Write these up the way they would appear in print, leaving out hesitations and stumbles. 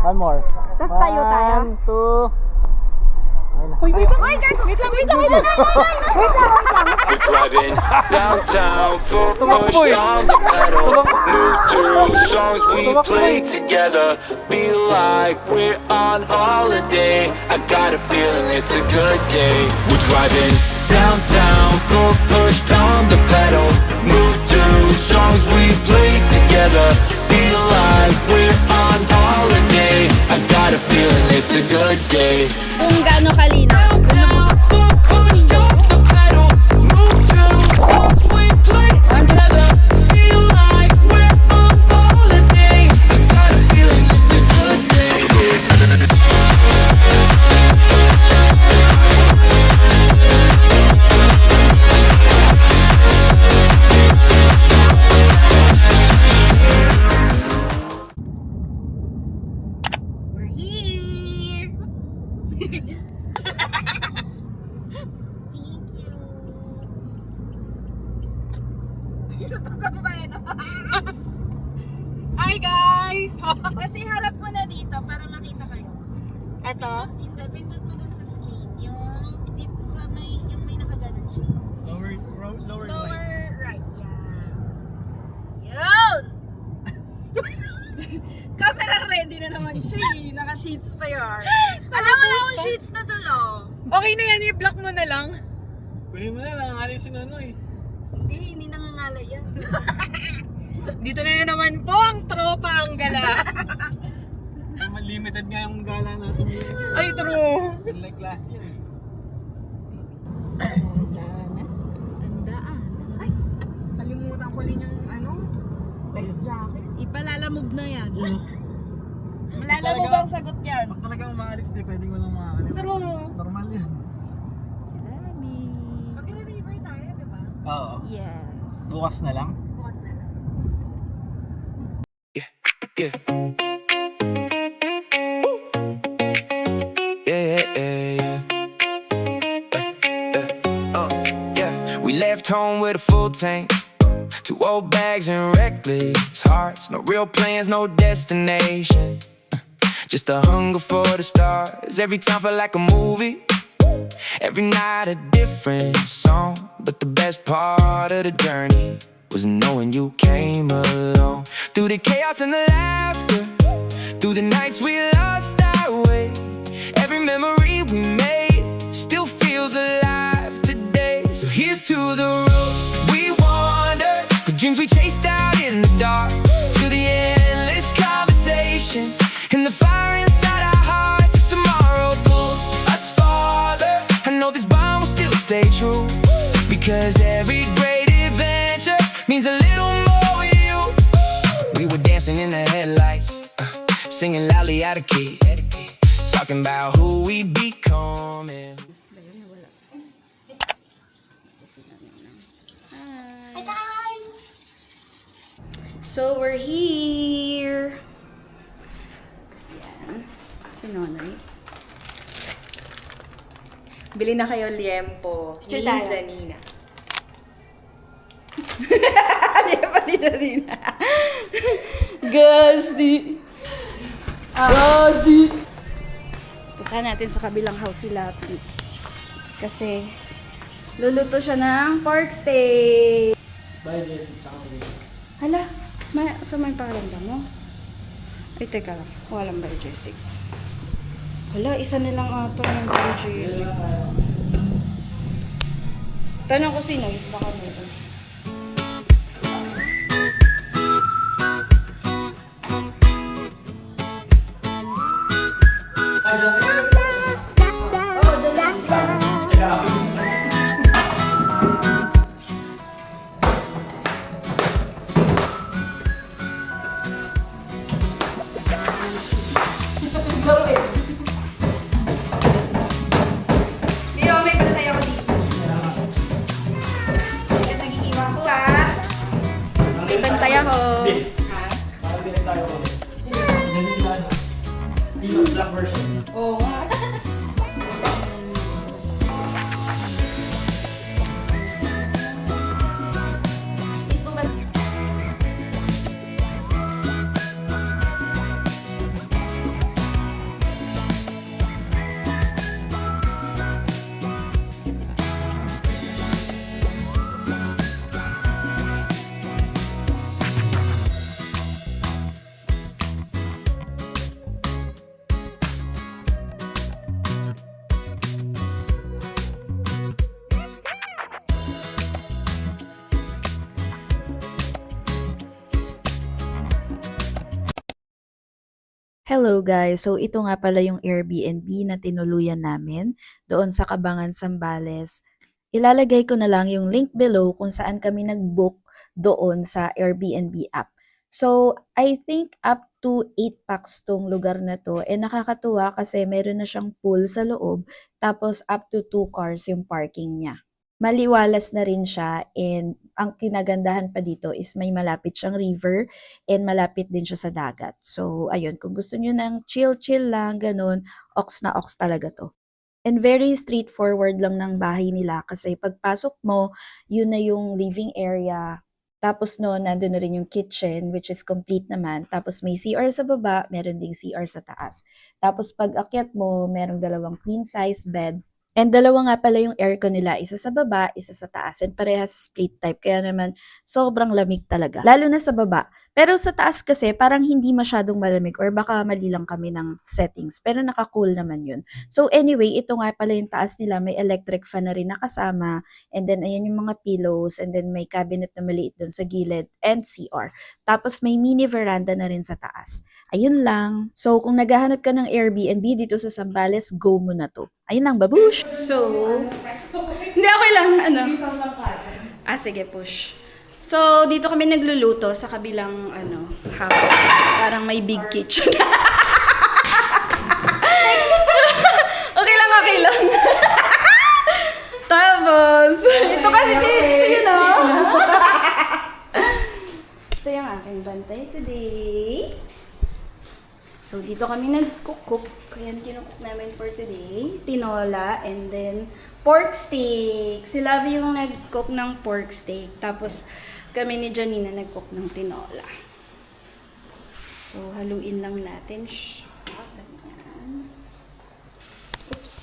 One more. Tapos tayo tayo. 1, 2. Uy, wait lang. Wait lang. We're driving downtown, full push on the pedal. New to songs we play together. Feel like we're on holiday. I got a feeling it's a good day. We're driving downtown, full push on the pedal. Move to songs we play together. Feel like we're on holiday. I got a feeling it's a good day. Kung gaano kalinaw. We're here! Thank you. Hi guys! Kasi harap mo na dito para makita kayo. Ito? Pindot mo dun sa screen. Yung dito sa may, yung may nakaganon siya. Lower right. Yan. Camera ready na naman siya eh. Naka-sheets pa yun. Alam mo na akong sheets na tulo. Okay na yan, i-block mo na lang. Kunin mo na lang, aling si Nonoy. Hindi nangangalay yan. Dito na naman po ang tropa ang gala. Limited nga yung gala natin. Ay, true. Like last year. Andaan. Ay, kalimutan ko rin yung life jacket. Ipalalamove na yan. Malalamove ang sagot yan. Pag talaga umaalis, di pwedeng walang makakalim. True. Normal yan. Salami. Mag-deliver tayo, di ba? Oo. Yes. Bukas na lang. Bukas na lang. Yeah. Yeah, yeah. Yeah. We left home with a full tank, 2 old bags and reckless hearts. No real plans, no destination. Just a hunger for the stars. Every time felt like a movie. Every night a different song. But the best part of the journey was knowing you came along. Through the chaos and the laughter, through the nights we lost our way. Every memory we made still feels alive today. So here's to the roads we wandered, the dreams we chased out in the dark, to the endless conversations and the fire inside our hearts. If tomorrow pulls us farther, I know this bond will still stay true, because every great adventure means a little more with you. We were dancing in the headlights, singing loudly out of key, talking about who we becoming. Hi guys! So we're here. Yan. Si Nonoy. Bili na kayo liempo ni Picture tayo. Janina. Liempo ni Janina. Gazdi. Gazdi. Punta natin sa kabilang house si Lapi. Kasi luluto siya ng pork steak. Bye, Jesse. Tsaka tuloy. Hala, sa may pakiramdam mo? Ay, teka lang. Walang by Jessic. Hala, isa nilang ato yung by Jessic. Tanong ko sino, is baka meron. Oh, doon. Di ba, may bantay ako dito. Kaya Hello guys! So ito nga pala yung Airbnb na tinuluyan namin doon sa Cabangan, Zambales. Ilalagay ko na lang yung link below kung saan kami nag-book doon sa Airbnb app. So I think up to 8 packs tong lugar na to. Nakakatuwa kasi meron na siyang pool sa loob tapos up to 2 cars yung parking niya. Maliwalas na rin siya and ang kinagandahan pa dito is may malapit siyang river and malapit din siya sa dagat. So, ayun, kung gusto niyo ng chill-chill lang, ganun, ox na ox talaga to. And very straightforward lang ng bahay nila kasi pagpasok mo, yun na yung living area. Tapos no, nandun na rin yung kitchen which is complete naman. Tapos may CR sa baba, meron ding CR sa taas. Tapos pag akyat mo, merong 2 queen size bed. And 2 nga pala yung aircon nila, isa sa baba, isa sa taas. And parehas split type, kaya naman sobrang lamig talaga. Lalo na sa baba. Pero sa taas kasi parang hindi masyadong malamig or baka mali lang kami ng settings. Pero naka-cool naman yun. So anyway, ito nga pala yung taas nila. May electric fan na rin nakasama. And then ayan yung mga pillows. And then may cabinet na maliit dun sa gilid and CR. Tapos may mini veranda na rin sa taas. Ayun lang. So kung naghahanap ka ng Airbnb dito sa Zambales, go mo na to. Ayun lang, babush! So, hindi okay lang, ano. Sige, push. So, dito kami nagluluto sa kabilang, house. Parang may big kitchen. Okay lang. Tapos, ito kasi, ito yun, Ito yung aking bantay today. So, dito kami nag-cook. Kaya kinukok namin for today. Tinola and then pork steak. Si Lovie yung nag-cook ng pork steak. Tapos kami ni Janina nag-cook ng tinola. So, haluin lang natin siya. Ganyan. Oops.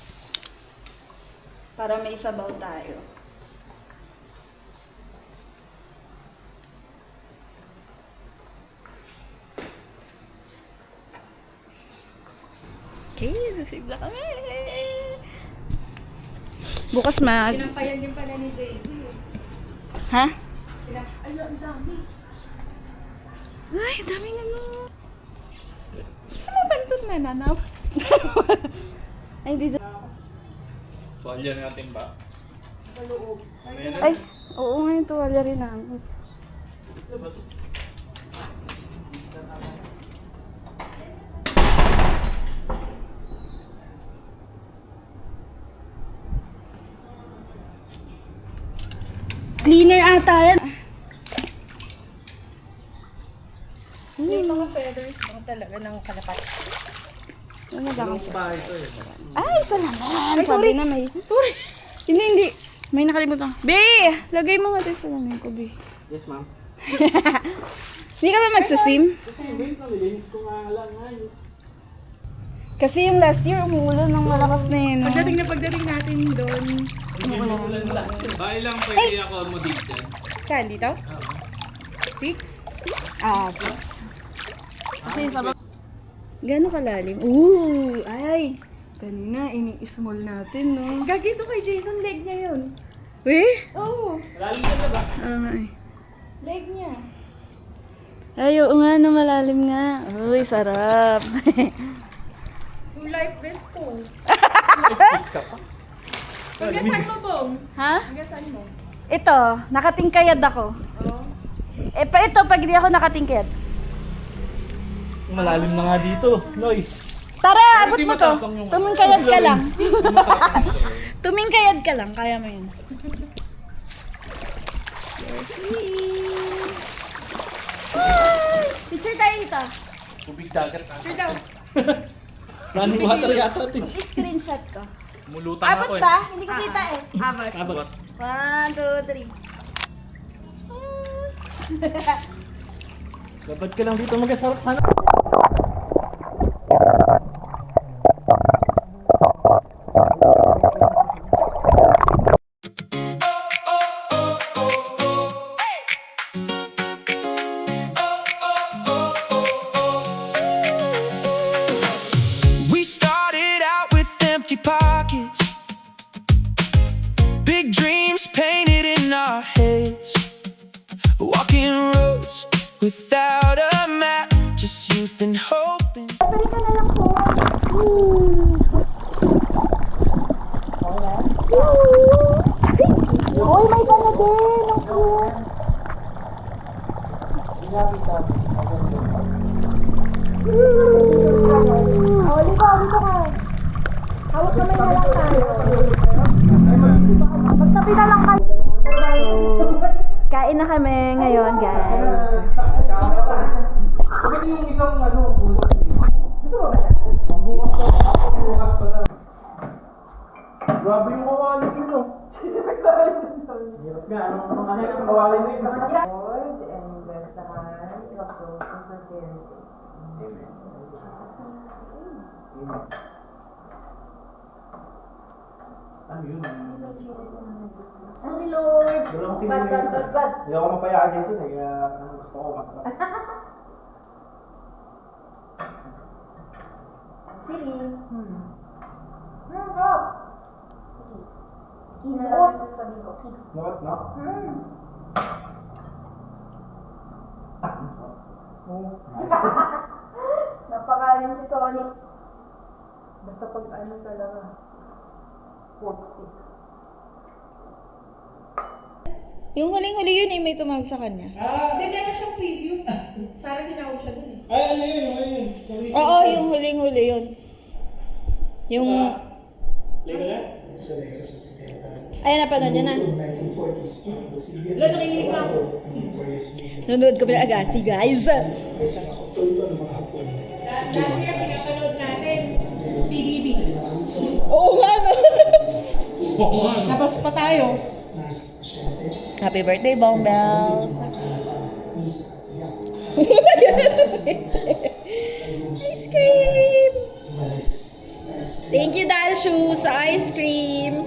Para may sabaw tayo. Okay, sasave na kami. Bukas Pinampayan din pala ni Jay-Z. Ha? Ay, ang dami. Ay, daming ano. Ano ba ito na nanap? Ay, dito. Tuwalya natin ba? Maloob. Ay, oo nga yung tuwalya rin namin. Cleaner ata yan. May mga feathers mo talaga ng kalapat. Ano ba kasi? Pa ito eh. Ay, isa naman. Ay, sorry. Na may... Sorry. Hindi. May nakalimutan. Be! Lagay mo nga tayo sa lamin ko, Be. Yes, ma'am. Hindi ka ba magsaswim? Wait, nalilinis ko nga lang ngayon. Kasi yung last year, umuulan ng malakas na yun. No? Pagdating natin doon. Ulan last. Bahay lang pwede ako mo dito. Saan? Dito? 6? 6. Kasi sa gano'ng kalalim? Ooh! Ay! Kanina, ini-small natin, no? Gagito kay Jason, leg niya yun. Weh? Oo, Malalim ka na ba? Ay. leg niya. Ay, oo nga, no, malalim nga. Uy, sarap. Yung life vest ko. Excuse ka pa. Hanggang mo, Bong? Ha? Hanggang mo? Ito, nakatingkayad ako. Oo. Ito, pag hindi ako nakatingkayad. Malalim na nga dito, Loy. Tara, abot Hindi mo to. matapang yung- Tumingkayad ka lang. Tumingkayad ka lang, kaya mo yun. Picture tayo dito. Tubig dagat na. Here daw. Running water yata ito. Screenshot ko. Mulutang ako Abot eh. ba? Hindi ko kita eh. Abot. Abot. 1, 2, 3. Dapat ka lang dito magkasarap sana. We started out with empty pockets, big dreams painted in our heads, walking roads without a map, just youth and hope. din! Ang cute! Oh, dito, dito ka. Hawak kamay na lang tayo. Magtabi na lang kayo. So, kain na kami ngayon, guys. Bakit yung isang bulok? Gusto mo ba na? Bukas pala. Grabe yung kawali nito. Hirap nga, ano yung kawali nito? Lord, and bless the hand, the close of the Amen. Ano yun? Sorry, Lord. Bad. Hindi ako mapayagan dyan eh, kaya gusto ko makakap. Sili. Bro. Kina lang sasabihin ko. What, no? Napakalim si Sonic. Basta pag ano talaga. Pork stick. Yung huling-huli yun eh, may tumawag sa kanya. Hindi, meron siyang previews. Parang tinawag siya dun eh. Ay, ano yun? Ano yun? Oo, yung huling-huli yun. Yung... Liga na? Ay, napanood niya na. Wala, nakikinig pa ako. Nanonood kami ng Agassi, guys. Last year, pinapanood natin. PBB. Oo nga, no? Tapos pa tayo. Happy birthday, Bong Bells. Ice cream! Thank you, Dalshoes, sa ice cream.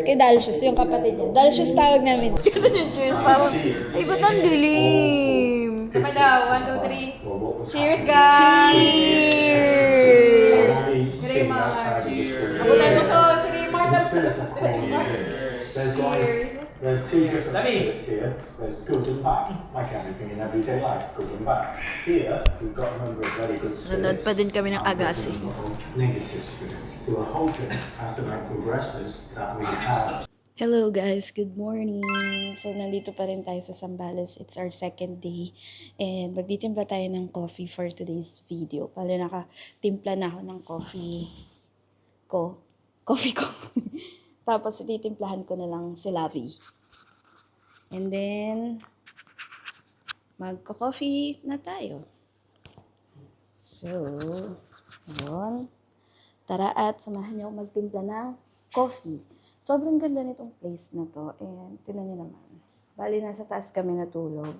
Kay Dalshoes, yung kapatid niya. Dalshoes tawag namin. Ganun yung cheers. Parang, ay, ba't ang dilim? Sabay daw. 1, 2, 3. Cheers, guys! Cheers! Raymar. Abutan mo siya. Si Raymar. Cheers. There's two different bits here. There's good and bad, like everything in everyday life, good and bad. Here, we've got a number of very good spirits. Nanood pa din kami ng Agassi. Negative spirits. So we're hoping as the night progresses that we have Hello guys, good morning. So nandito pa rin tayo sa Zambales. It's our second day and magtitimpla tayo ng coffee for today's video. Pala nakatimpla na ako ng coffee ko. Tapos ititimplahan ko na lang si Lavi. And then magko-coffee na tayo. So, yun. Tara at samahan niyo ako magtimpla ng coffee. Sobrang ganda nitong place na to. And tingnan niyo naman. Bali, nasa taas kami natulog.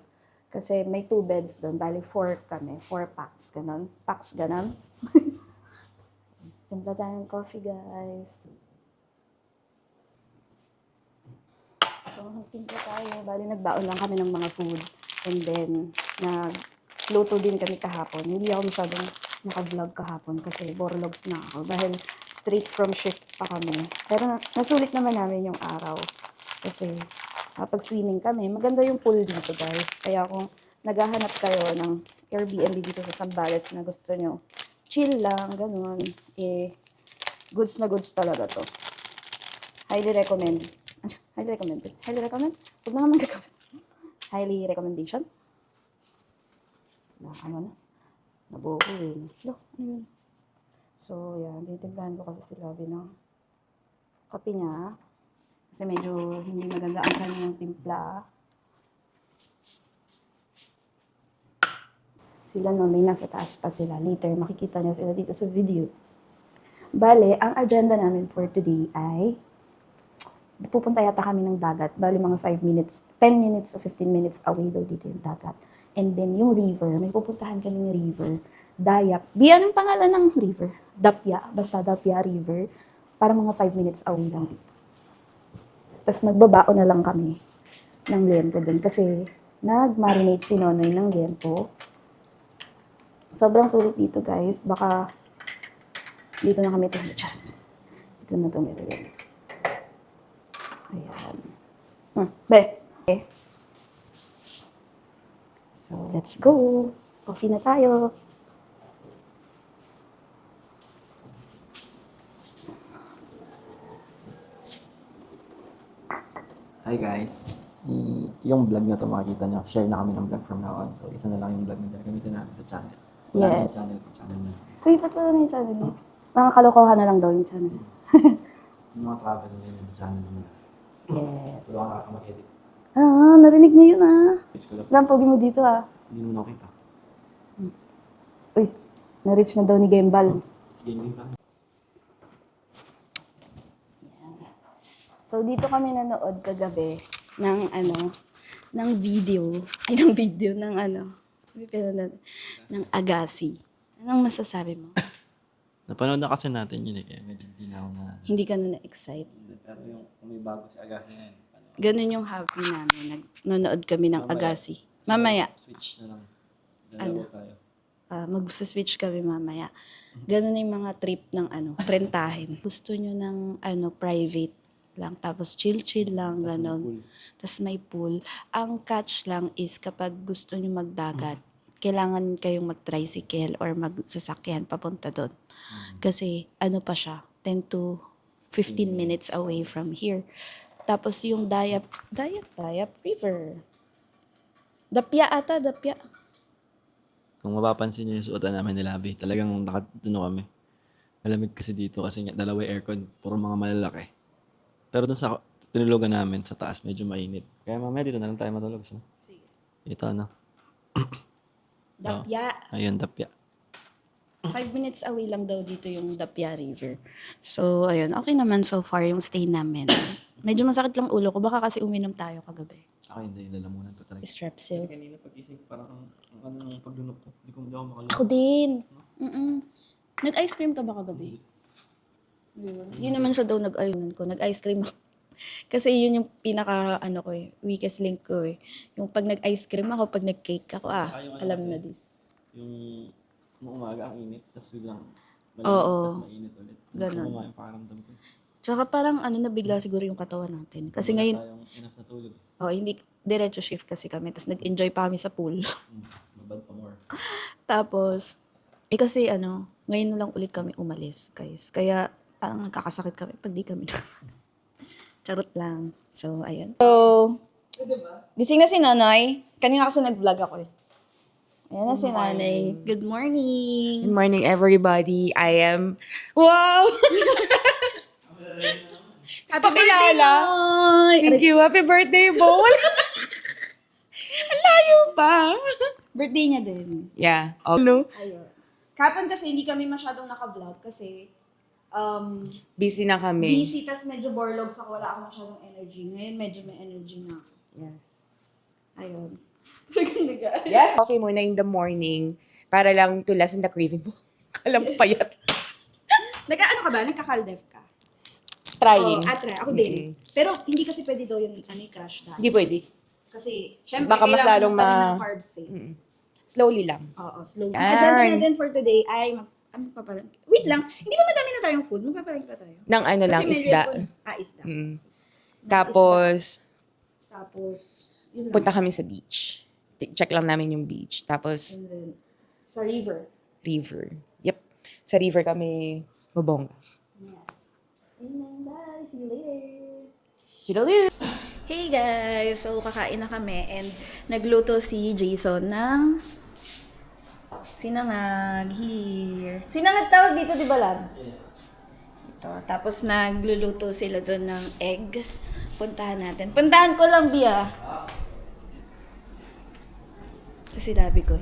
Kasi may 2 beds doon. Bali, 4 kami. 4 packs. Ganon. Packs, ganon. Timpla tayo ng coffee, guys. So, nagtimpla tayo. Bali, nagbaon lang kami ng mga food. And then, nagluto din kami kahapon. Hindi ako masyadong naka-vlog kahapon kasi borlogs na ako. Dahil straight from shift pa kami. Pero nasulit naman namin yung araw. Kasi kapag-swimming kami, maganda yung pool dito, guys. Kaya kung naghahanap kayo ng Airbnb dito sa Zambales na gusto nyo, chill lang, ganun. Goods na goods talaga to. Highly recommend. Highly recommended. Highly recommend? Huwag na naman gagawin. Highly recommendation. Nabukuin. Lo, ano yun? So, yan. Titimplahan ko kasi si Lavi ng kape niya. Kasi medyo hindi maganda ang kanyang timpla. Sila no, may nasa taas pa sila. Later, makikita niyo sila dito sa video. Bale, ang agenda namin for today ay pupunta yata kami ng dagat. Bali mga 5 minutes, 10 minutes o 15 minutes away daw dito yung dagat. And then yung river, may pupuntahan kaming river. Dayak. Anong pangalan ng river? Dapya. Basta Dapya River. Para mga 5 minutes away lang dito. Tapos magbabao na lang kami ng liempo dun. Kasi nag-marinate si Nonoy ng liempo. Sobrang sulit dito, guys. Baka dito na kami tumira. Dito na tumira yun. Ayan. Be. Okay. So, let's go. Coffee na tayo. Hi guys. Yung vlog na to makikita nyo, share na kami ng vlog from now on. So, isa na lang yung vlog na gamitin natin sa channel. Wala na Yes. yung channel na. Uy, ba't wala na yung channel niya? Mga kalokohan na lang daw yung channel. Yung mga travel na yun yung channel nila. Yes. Wala ka nakaka-edit. Ah, narinig niyo yun ah. Please ko lang. Lampogi mo dito ah. Hindi mo nakita. Uy, na-reach na daw ni Gembal. Gaming lang. So, dito kami nanood kagabi ng ng video. Ng Agassi. Anong masasabi mo? Napanood na kasi natin yun eh, kaya medyo hindi na ako na... Hindi ka na na-excite. Pero yung kung may bago si Agassi ngayon, Ganun yung happy namin. Nanonood kami ng Agassi. Mamaya. switch na lang. Dalawa tayo. Mag-switch kami mamaya. Ganun na yung mga trip ng trentahin. Gusto nyo ng private lang. Tapos chill-chill lang, ganun. Tapos may pool. Ang catch lang is kapag gusto nyo magdagat, kailangan kayong mag-tricycle or magsasakyan papunta doon. Kasi pa siya, 10 to 15 minutes away from here. Tapos yung Dayap River. Dapya. Kung mapapansin niyo yung suotan namin ni Labi, talagang nakatuno kami. Malamig kasi dito kasi nga dalawa yung aircon, puro mga malalaki. Pero dun sa tinulugan namin sa taas, medyo mainit. Kaya mamaya dito na lang tayo matulog. So. Sige. Ito Dapya. Ayun, Dapya. 5 minutes away lang daw dito yung Dapya River. So, ayun. Okay naman so far yung stay namin. Medyo masakit lang ulo ko. Baka kasi uminom tayo kagabi. Ako hindi, lalamunan ko talaga. Strepsil. Kasi kanina pag-ising, parang ang ng paglunok ko. Hindi ko makalunok. Ako din. Nag-ice cream ka ba kagabi? Yun naman siya daw nag-ayunan ko. Nag-ice cream ako. Kasi yun yung pinaka, ko weakest link ko eh. Yung pag nag-ice cream ako, pag nag-cake ako, alam na this. Yung umaga ang init, tapos biglang malamig, Oo. tapos mainit ulit. Ganun. Yung yung pakaramdam ko. Tsaka parang nabigla siguro yung katawan natin. Kasi Wala ngayon, tayong enough na tulog. hindi, diretso shift kasi kami. Tapos nag-enjoy pa kami sa pool. Mabad pa more. Tapos, kasi ngayon na lang ulit kami umalis, guys. Kaya parang nagkakasakit kami pag di kami Charot lang. So, ayun. So, gising na si Nanay. Kanina kasi nag-vlog ako eh. Ayan na si Nanay. Good morning. Good morning, everybody. I am... Wow! Pakilala. Thank you. Happy birthday, Bol! Ang layo pa. Birthday niya din. Yeah. Hello. Ayun. Kapon kasi hindi kami masyadong naka-vlog kasi Busy na kami. busy, tas medyo borlog sa wala ako masyadong energy. Ngayon medyo may energy na ako. Yes. Ayun. Yes. Coffee muna in the morning para lang to lessen the craving mo. Alam mo payat. Nag-ano ka ba? Nagka-caldef ka? Trying. Try. Ako din. Pero hindi kasi pwede daw yung crash diet. Hindi pwede. Kasi, syempre, Baka mas kailangan lalong mo pa rin ng carbs eh. Slowly lang. Oo, slow. Yan. Ang agenda natin for today ay wait lang, hindi ba madami na tayong food? Magpapalengke pa tayo. Nang lang, may isda. isda. Tapos, Tapos, yun lang. punta kami sa beach. Check lang namin yung beach. Tapos, And then, sa river. river. Yep. Sa river kami mabongga. Yes. And then, bye. See you later. Toodaloo! Hey guys! So, kakain na kami and nagluto si Jason ng sinangag here. Sinangag tawag dito, di ba, Lab? Yes. Ito. Tapos nagluluto sila doon ng egg. Puntahan natin. Puntahan ko lang, Bia. Ito si Labi ko.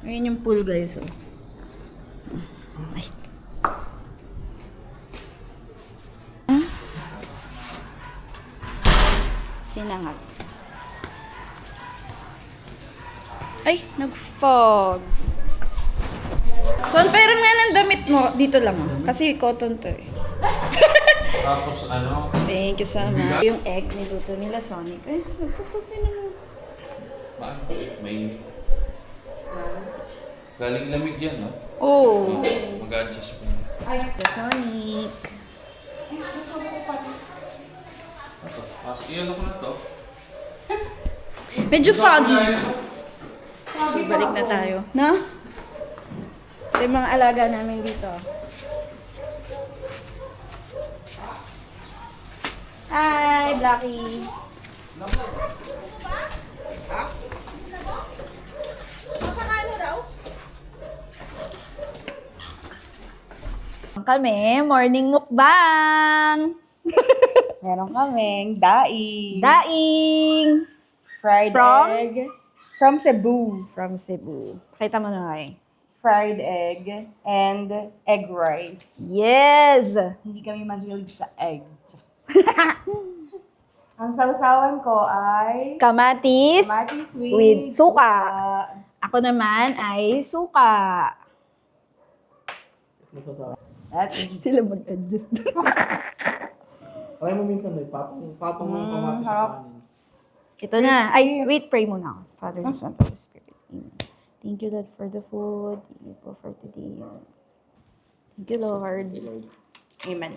Ngayon yung pool, guys. Oh. Ay. Sinangag. Ay, nag-fog. So, ang pera nga ng damit mo, dito lang ah. Kasi cotton to eh. Tapos Thank you so much. Yung egg niluto nila Sonic. Ay, nagpapag na naman. May galing lamig yan, no? Oh. Mag-adjust pa. Ay, Sonic. Ito, iyan ako na to. Medyo foggy. So, balik na tayo. Na? Ito yung mga alaga namin dito. Hi, Blackie. Kami, morning mukbang! Meron kaming daing. Daing! Fried From? egg. From Cebu. From Cebu. Pakita mo na nga Fried egg and egg rice. Yes! Hindi kami mahilig sa egg. Ang sausawan ko ay Kamatis, kamatis with suka. Ako naman ay suka. That's it. Sila mag-adjust. Try mo minsan may patong ng kamatis sa harap. kanin. Ito na. Ay, wait, pray muna ako. Father, Son, Holy Spirit. Amen. Thank you, Lord, for the food. Thank you po for today. Thank you, Lord. Amen.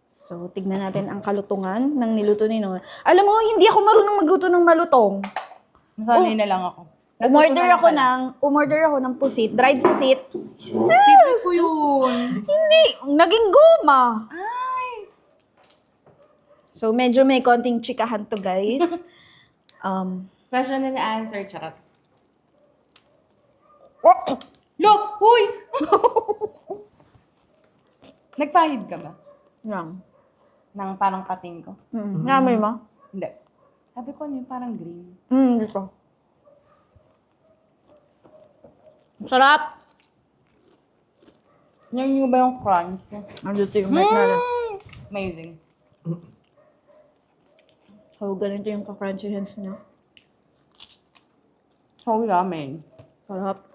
So, tignan natin ang kalutungan ng niluto ni Noah. Alam mo, hindi ako marunong magluto ng malutong. Masanay na lang ako. Umorder ako ng pusit, dried pusit. Favorite ko yun. Hindi, naging goma. So, medyo may konting chikahan to, guys. Question and answer, charot. Look! Huy! Nagpahid ka ba? Yan. Nang parang pating ko? Namoy mo? Hindi. Sabi ko ano yung parang green. Dito. Sarap! Yan yung ba yung crunch? Andito yung mic natin. Amazing. So, ganito yung ka-crunchy hands niya. So yummy. Sarap.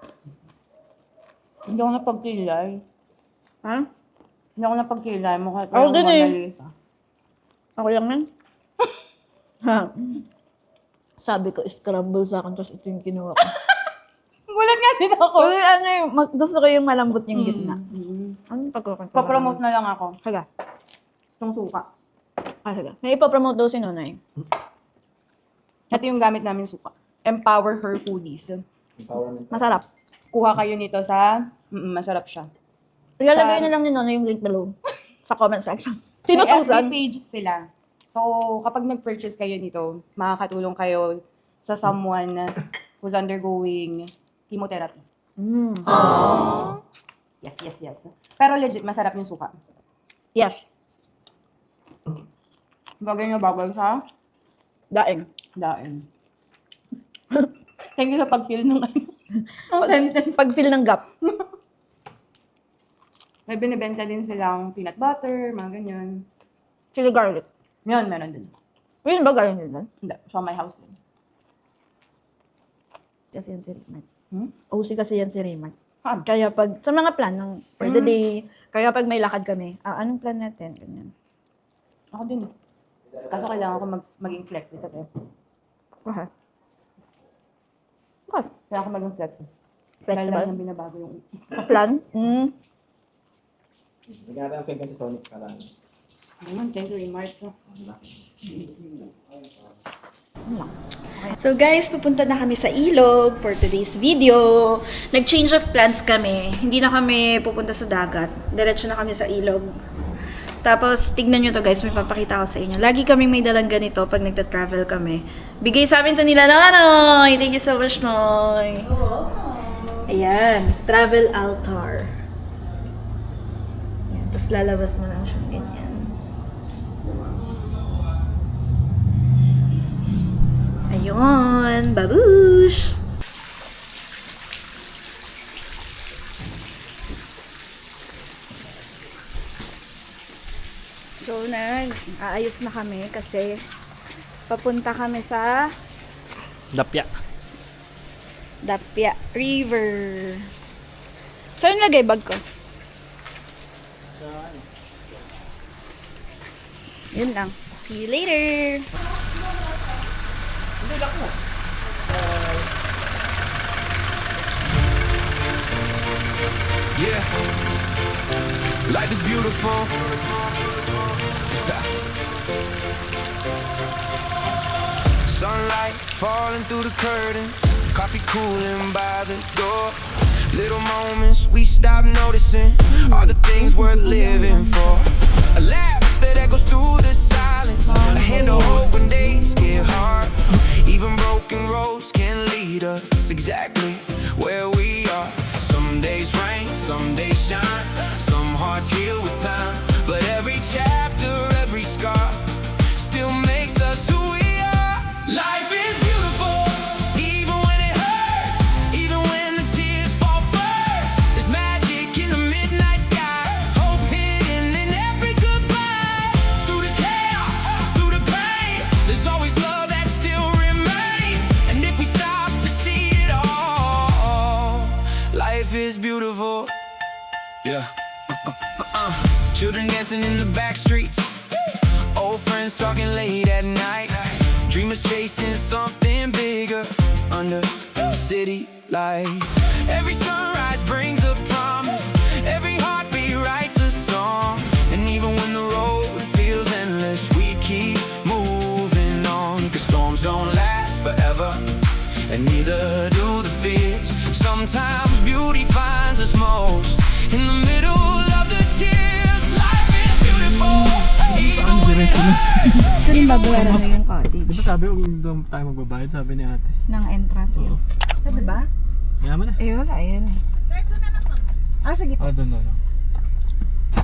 Hindi ako napagkilay. Ha? Hindi ako napagkilay mo kahit Ako din eh. Lisa. Ako lang yan. Ha? Sabi ko, scramble sa akin, tapos ito yung kinuha ko. Gulat nga din ako. Pero ano yung, gusto ko yung malambot yung gitna. Ano yung pagkukunta? Pa-promote na lang ako. Haga. Itong suka. Haga. May ipapromote daw si Nonay. Ito yung gamit namin suka. Empower her foodies. Empowerment. Masarap. Kuha kayo nito sa... masarap siya. Ilalagay na lang ni Nonay yung link below. Sa comment section. May FB Tinutusan. page sila. So, kapag nag-purchase kayo nito, makakatulong kayo sa someone who's undergoing chemotherapy. Yes, yes, yes. Pero legit, masarap yung suka. Yes. Bagay na bagay sa Daing. daing. Thank you sa pag-fill nung sentence. Pag-fill ng gap. May binibenta din silang peanut butter, mga ganyan. Chili garlic. Yan, meron din. Yun ba galing din? Hindi, sa my house din. Kasi yan si Raymond. Hmm? OC kasi yan si Raymond. Ah, Kaya pag, sa mga plan ng for the day, kaya pag may lakad kami, anong plan natin? Ganyan. ako din. Kaso kailangan ko maging flexi kasi. Okay. Okay. Kaya ako maging flexi. Dahil Flexible? lang yung binabago yung... Plan? Lagyan natin ang cake kasi Sonic karaan. Ayun, thank you very much. So guys, pupunta na kami sa ilog for today's video. Nag-change of plans kami. Hindi na kami pupunta sa dagat. Diretso na kami sa ilog. Tapos, tignan nyo to guys, may papakita ko sa inyo. Lagi kami may dalang ganito pag nagta-travel kami. Bigay sa amin to nila Noy! Thank you so much, Noy! Ayan, travel altar. Ayan, tapos lalabas mo lang siyang ganyan. Ayun, babush! So, nag-aayos na kami kasi papunta kami sa Dapya. Dapya River. Saan lagay bag ko? Yun lang. See you later! Yeah, life is beautiful. Sunlight falling through the curtain, coffee cooling by the door. Little moments we stop noticing, all the things worth living for. A laugh that echoes through the silence. A hand to hold when days get hard. Even broken roads can lead us exactly where we are. Some days rain, some days shine. Some hearts heal with time. But every chapter, every scar still makes us who we are. Life is beautiful, even when it hurts, even when the tears fall first. There's magic in the midnight sky, hope hidden in every goodbye. Through the chaos, through the pain, there's always love that still remains. And if we stop to see it all, life is beautiful. Yeah. Children dancing in the back streets, old friends talking late at night, dreamers chasing something bigger under the city lights. Every sunrise brings a promise, every heartbeat writes a song. And even when the road feels endless, we keep moving on. 'Cause storms don't last forever, and neither do the fears. Sometimes beauty finds us most in the middle of the tears. Life is beautiful, even when it hurts. Ito rin babayaran mo yung cottage Di ba sabi kung doon tayo magbabayad, sabi ni ate? ng entrance yun. Sabi ba? Yaman na. Eh, wala. Ayan eh. Sige po. Doon na lang.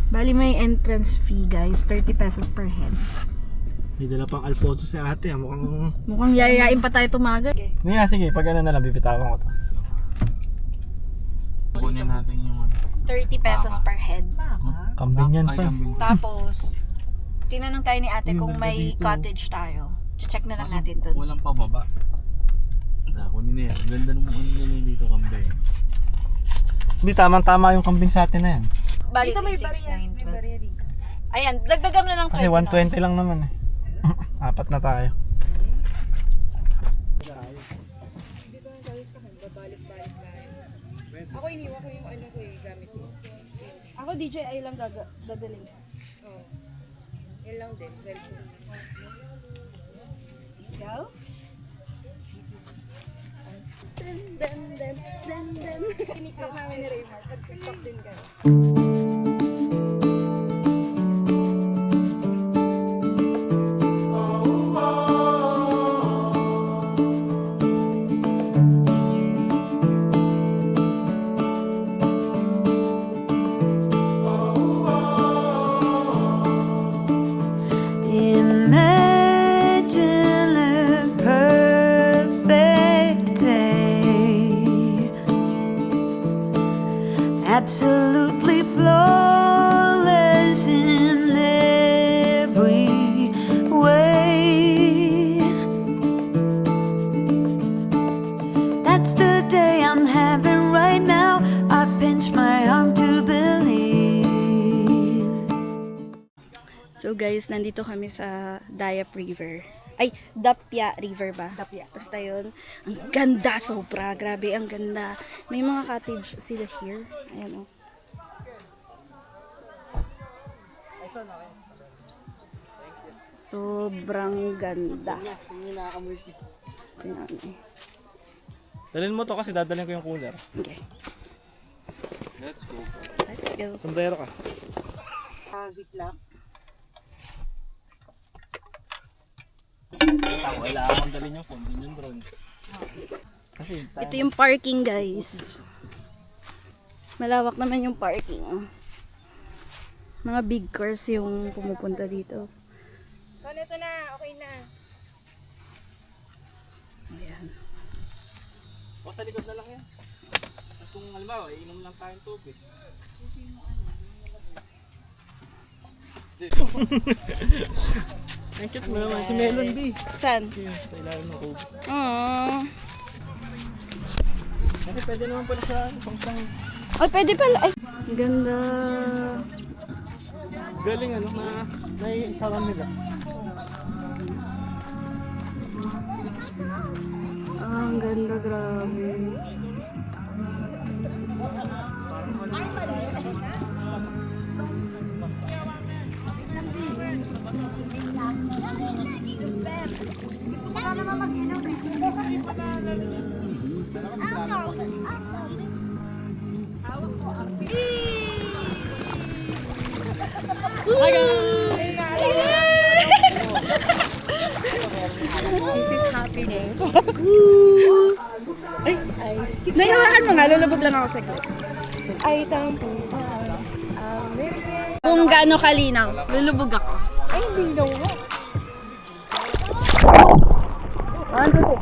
Bali may entrance fee guys. 30 pesos per head. May dala pang Alfonso si ate. Mukhang... Mukhang yayain pa tayo tumaga. Sige, pag ano na lang, bibitawan ko to. Kunin natin yung ano. 30 pesos per head. Kambing yan, Ay, son. kambing. Tapos, tinanong tayo ni ate kung may cottage tayo. Check na lang natin dun. Walang pababa. Kunin na yan. Ganda naman nila dito kambing. Hindi, tamang-tama yung kambing sa atin na yan. Bali, dito may barya dito. Ayan, dagdagam na lang Kasi 120 lang naman eh. Apat na tayo. Ako iniwan ko yung ano ko gamit ko. Ako DJI lang dadalhin. Oo. Yan lang din, cellphone. Ikaw? Dan. Tiniktok namin ni Raymar. Pag-tiktok din kayo. Imagine a perfect day, absolutely flawless in every way. That's the day I'm having right now. I pinch my arm to believe. So guys, nandito kami sa Dayap River. Ay, Dapya River ba? Dapya. Basta yun. Ang ganda, sobra. Grabe, ang ganda. May mga cottage sila here. Ayan o. Sobrang ganda. Sinanay. Dalhin mo to kasi dadalhin ko yung cooler. Okay. Let's go. Let's go. Sombrero ka. Ziplock. Kailangan akong dalhin yung phone, din yung drone. Kasi Ito yung parking, guys. Malawak naman yung parking. Mga big cars yung pumupunta dito. So, ito na. Okay na. Ayan. o sa likod na lang yan. Tapos kung halimbawa, iinom lang tayong tubig. Ang cute mo naman, si Melon B. Saan? Sa ilalim ng tubig. Aww. Kasi pwede naman pala sa pang Ay, pwede pala. Ay, ganda. galing ano, na naiisaran nila. Ang ganda, grabe. happiness. Ay, nahihawakan mo nga, lulubog lang ako saglit. Ay, tampo. Kung gaano kalinaw, lulubog ako. Ay, linaw mo. 1, 2, 3.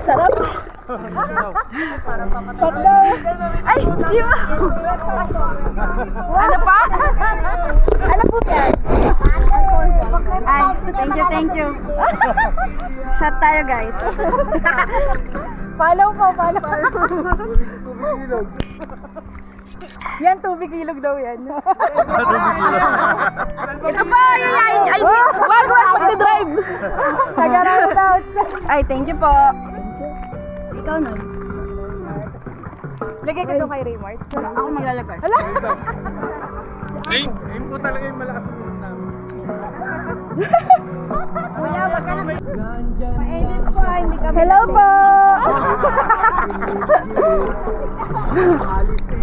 Sarap. Tatlo. Ay, di ba? Ano pa? Ano po yan? Ay, thank you. Shot tayo, guys. Follow po. Yan, tubig ilog daw yan. Ito pa, yayain. Ay, wag magdadrive. Nag-around. Ay, thank you po. Ikaw na. Lagay ka doon kay Raymart. Ako maglalagay. Hala! Aim po talaga yung malakas ng ulo namin. Kuya, wag ka na. Pa-edit po, hindi kami. Hello po!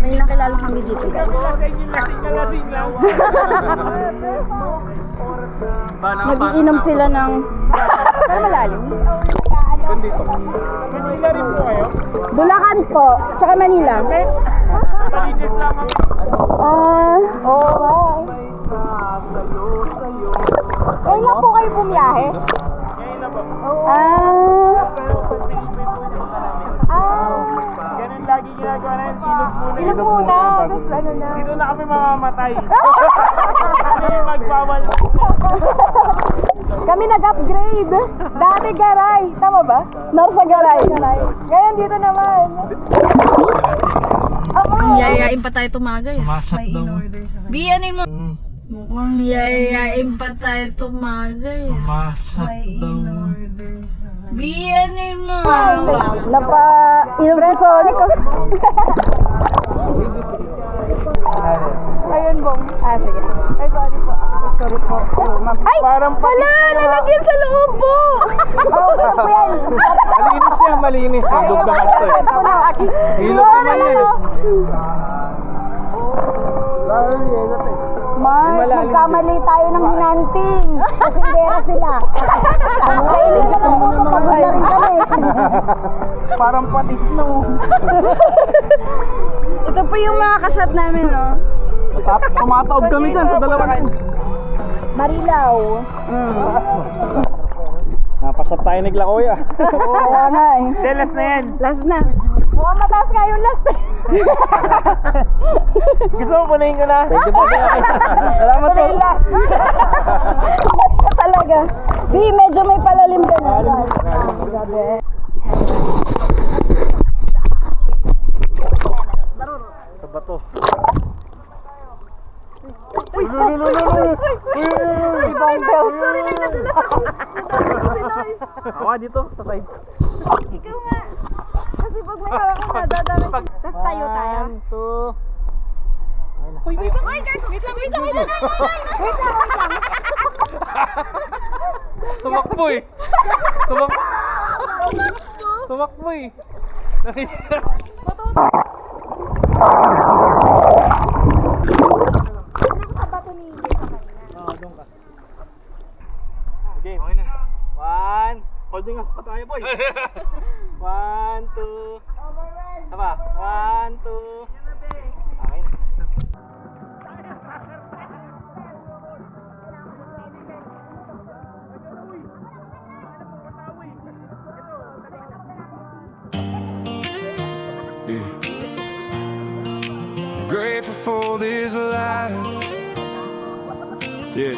May nakilala kami dito, guys. Nag-iinom sila ng... Pero malalim. Manila rin po kayo? Bulacan po, tsaka Manila. Malinis lang ang... Kailan po kayo bumiyahe? Ngayon na ba? Ganun lagi ginagawa na yung ilog muna. Tapos ano na? Dito na kami mamamatay. Kami magbawal. Kami nag-upgrade. Dati garay. Tama ba? Nasa garay. Ngayon dito naman. Yayain pa tayo tumagay. Sumasat daw. Biyanin mo. Mukhang yayain pa tayo tumagay. Sumasat daw. Biyanin mo. Napa-inom si Sonic. Ayun, Bong. Sige. Ay, sorry po. Sorry po. Ay! Wala! Nalagyan sa loob po! Ano po yan? Malinis yan, malinis. Ilog naman ito eh. Ilog naman yan eh. Mark, magkamali tayo ng hinanting. Kasindera sila. Ang kailin ka naman, pagod na rin kami. Parang patis no. Ito po yung mga kasyat namin, no? Tumataob kami dyan sa dalawa. Marilaw. Napasat tayo ni Glakoya. Kaya nga eh. Last na yan. Last na. Mukhang mataas nga yung last eh. Gusto mo punayin ko na? Thank you po. Salamat po. Talaga. Di, medyo may palalim din. Grabe. Sa bato. Ibang bell. Sorry na Awa dito, sa side. Ikaw nga. Kasi pag may hawak ka, dadami. Tapos tayo. 1, 2. Wait lang. Tumakbo eh. Tumakbo eh. Okay, okay na. 1. Holding us pa tayo, boy. 1, 2. Tama. 1, 2. Okay na. Grateful for this life. Yeah.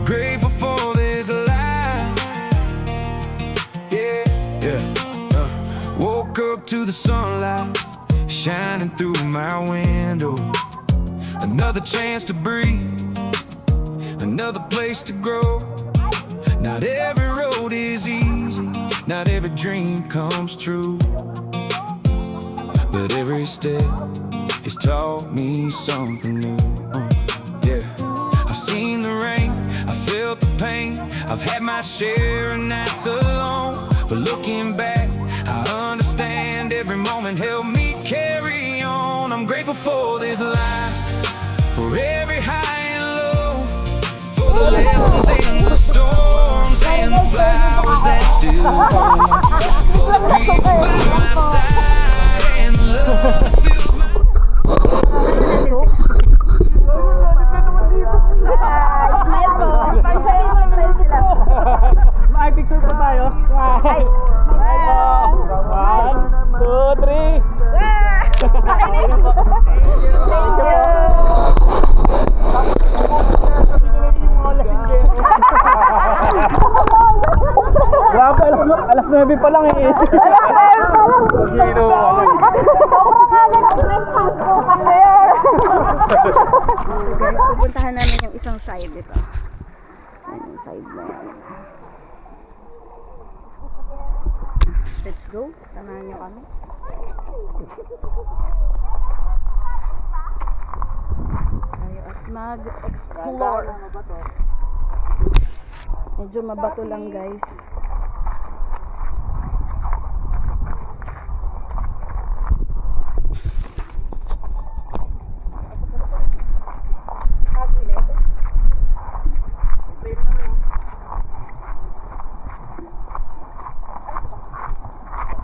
Grateful for this life. Yeah. Woke up to the sunlight shining through my window. Another chance to breathe. Another place to grow. Not every road is easy, Not every dream comes true, but every step has taught me something new. Yeah, I've seen the rain, I felt the pain, I've had my share of nights alone. But looking back, I understand every moment helped me carry on. I'm grateful for this life, for every high and low, for the lessons and the storms and the flowers that still bloom, for the people by my side and the love that fills my Smile po. Sabi mo, smile sila. May picture po tayo. Ay. 1, 2, 3. Thank you. Grabe, alas 9 pa lang eh. Guys, pupuntahan namin yung isang side dito. Ayan yung side na yan. Let's go. Samahan nyo kami. Tayo at mag-explore. Medyo mabato lang guys.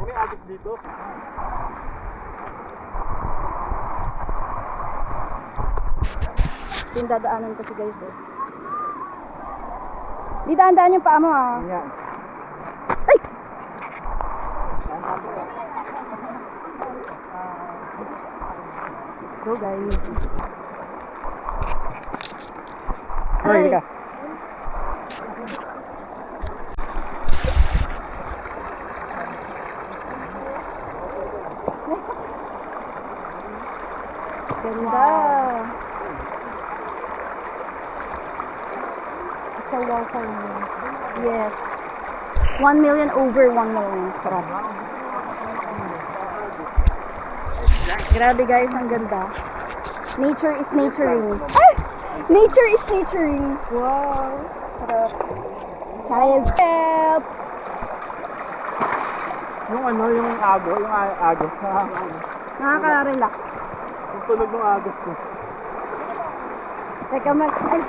May agos dito. Tindadaanan kasi guys eh. Di daan-daan yung paa mo ah. Yan. Ay! Let's go guys. Hoy, ka. Ganda. It's a wow for me. Yes. 1 million over 1 million. Sarap. Grabe guys, ang ganda. Nature is naturing. Ay! Nature is naturing. Wow. Sarap. Child help. Yung ano, yung agos, Nakaka-relax. yung tunog ng agos ko. Teka ay.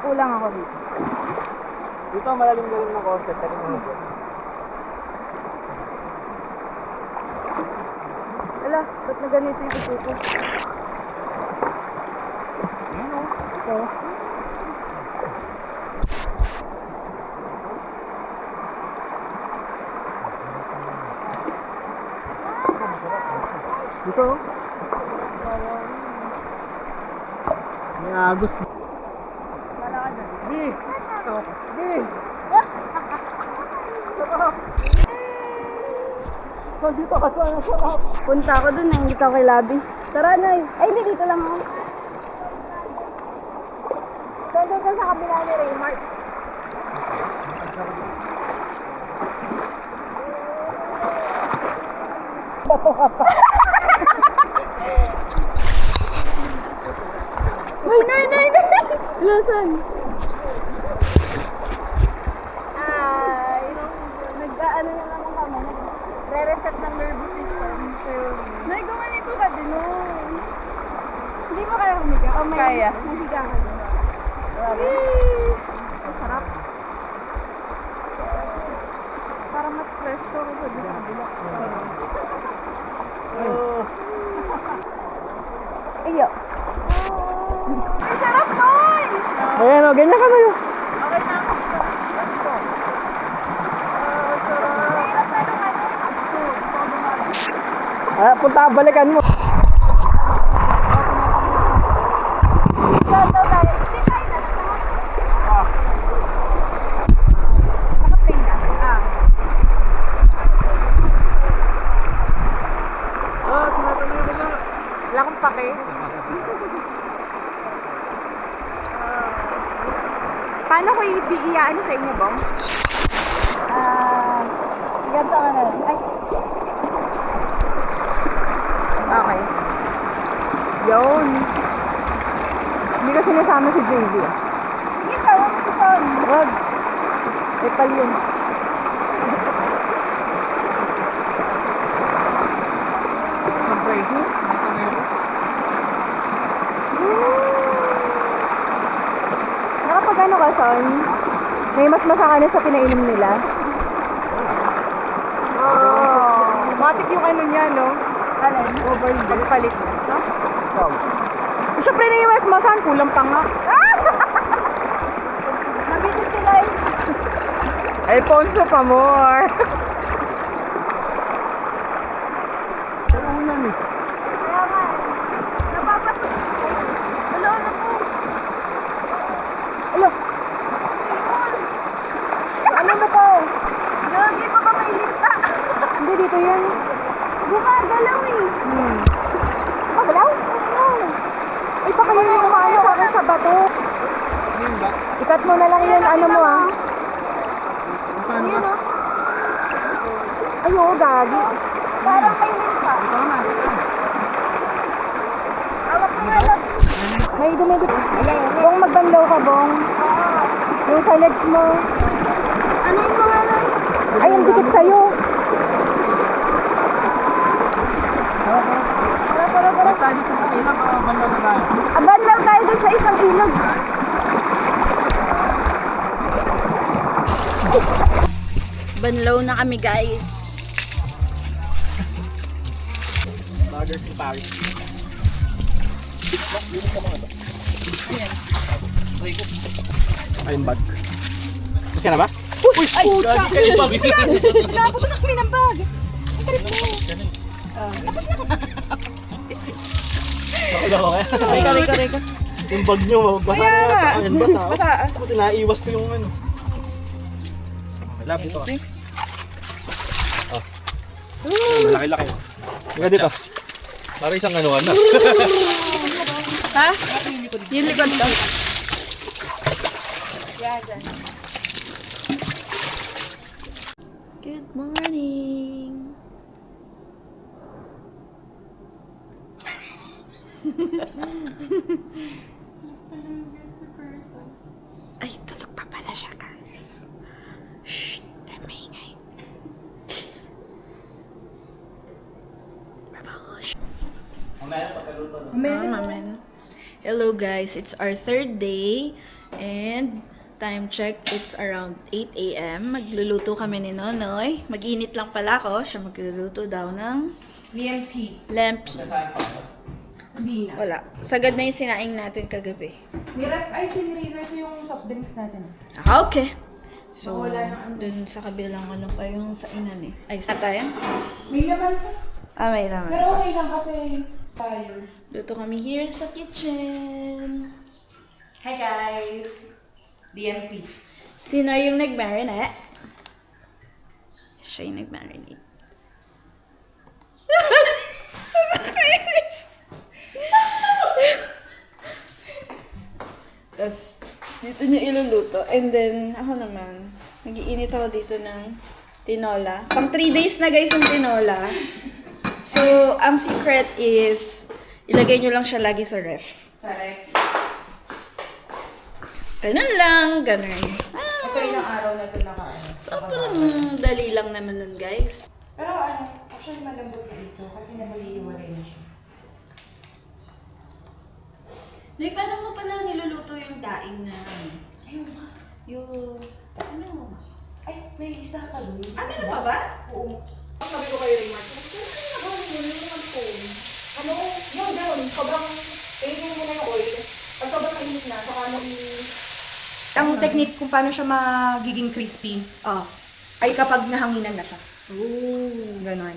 Kulang ako dito. Dito malalim-galim ng concept. Teka mo dito. Ala, ba't na ganito yung ikuto? Okay. Dito. May agos. Wala ka dyan. Di! Di! So, dito ka sa sarap. Punta ako dun, hindi ka kay Labi. Tara na. Ay, hindi, dito lang ako. So, doon ka sa kabila ni Raymart. Bato ka pa. Uy, nay! Lasan? Ay, nag-ano na naman kami. Nagre-reset ng nervous system. Nay, gumanito ka din, no? Hindi mo kaya humiga? O may kaya. Nahiga ka din. Masarap. Para mas fresh ko sa bila. Iyo. Ang sarap nun! Ayan o, ganyan ka na yun. Okay na ako dito. Let's go. Mahirap na nung ano. Punta, balikan mo. Saan daw tayo? Hindi tayo na lang. Naka-play na. Tinatanong mo na. Wala akong pake. Paano ko i-ano sa inyo, Bong? na lang. Ay. Okay. Yun. Hindi ko sinasama si JV. Sige, tawa mo si Son. Wag. Epal yun. Mag-breaking? Nakapag ano ka, Son? May mas masakano sa pinainom nila? Matik yung ano niya, no? Alin? Pagpalit. No? Siyempre na yung mas masan, kulang pa nga. Nabitin sila eh. Alfonso pa more. Kaya nga eh. Napapasok. Ano po? Ano? Ano na po? Gagi pa may linta. Hindi, dito yan. Gumagalaw eh. Pagalaw? Oo. Ay, baka yun yung umaano sa akin sa bato. Ikat mo na lang yun, ano mo ah. Ayun o. Ay, oo, gagi. Parang may linta. Awak mo nga lang. May dumidip. Bong, magbanlaw ka, Bong. Yung sa legs mo. Ano yung mga lang? Ay, ang dikit sa'yo. Abanlaw tayo dun sa isang ilog. Banlaw na kami, guys. Bagger si Paris. Ayun bag. Kasi na ba? Uy! Ay! Gagi ka yung bag! Napunta na kami ng bag. Ang karip mo. Bakit ako kaya? Yung bag nyo, basa na yata. Ayan, basa. Basa. Buti naiwas ko yung ano. Lab, dito ka. Oh. Malaki-laki. Ika dito. Parang isang ano na. Ha? Yung likod ko. Good morning. Ay, tulog pa pala siya, guys. Shh, namingay. Amen. Hello guys, it's our third day and time check, it's around 8 a.m. Magluluto kami ni Nonoy. Mag-init lang pala ako. Siya magluluto daw ng Lempi. lempi. Hindi na. Wala. Sagad na yung sinaing natin kagabi. May ref, ay, finrazer ko yung soft drinks natin. Ah, okay. So, dun sa kabilang ano pa yung sainan eh. Ay, sa tayo? May laman pa. Ah, may naman. Pero okay lang kasi tayo. Luto kami here sa kitchen. Hi guys! DMP. Sino yung nag-marinate? Siya yung nag-marinate. Tapos, dito niya iluluto. And then, ako naman, nag-iinit ako dito ng tinola. Pang 3 days na guys yung tinola. So, ang secret is, ilagay nyo lang siya lagi sa ref. Sarap. Ganun lang, ganun. Ito ilang araw na ito nakaano. Sobrang dali lang naman nun, guys. Pero ano, actually malambot na ito kasi nabaliwalay na siya. Nay, paano mo pala niluluto yung daing na, Ayun ma. yung, ano? Ay, may isa pa doon. Ah, meron pa ba? Oo. Sabi ko kayo rin, Mark. Ano, yun. Sobrang, kainin mo na yung oil. Pag sobrang mainit na, saka ano ang technique kung paano siya magiging crispy ay kapag nahanginan na siya. Ooh. Ganon.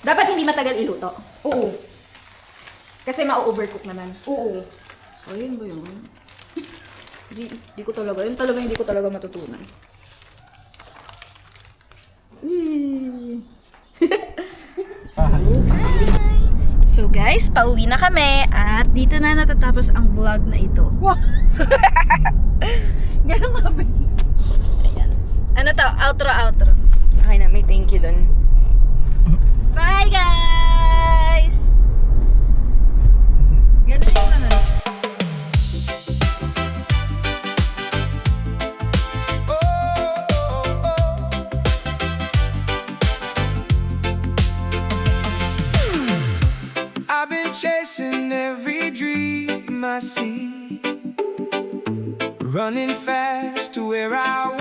Dapat hindi matagal iluto. Oo. Kasi ma-overcook naman. Oo. O, yun ba yun? Di ko talaga. Yun talaga hindi ko talaga matutunan. So guys, pauwi na kami at dito na natatapos ang vlog na ito. Wow! Ganun nga ba? Ayan. Ano to? Outro. Kaya na may thank you dun. Bye guys! Ganun yung naman. I've been chasing every dream I see, running fast to where I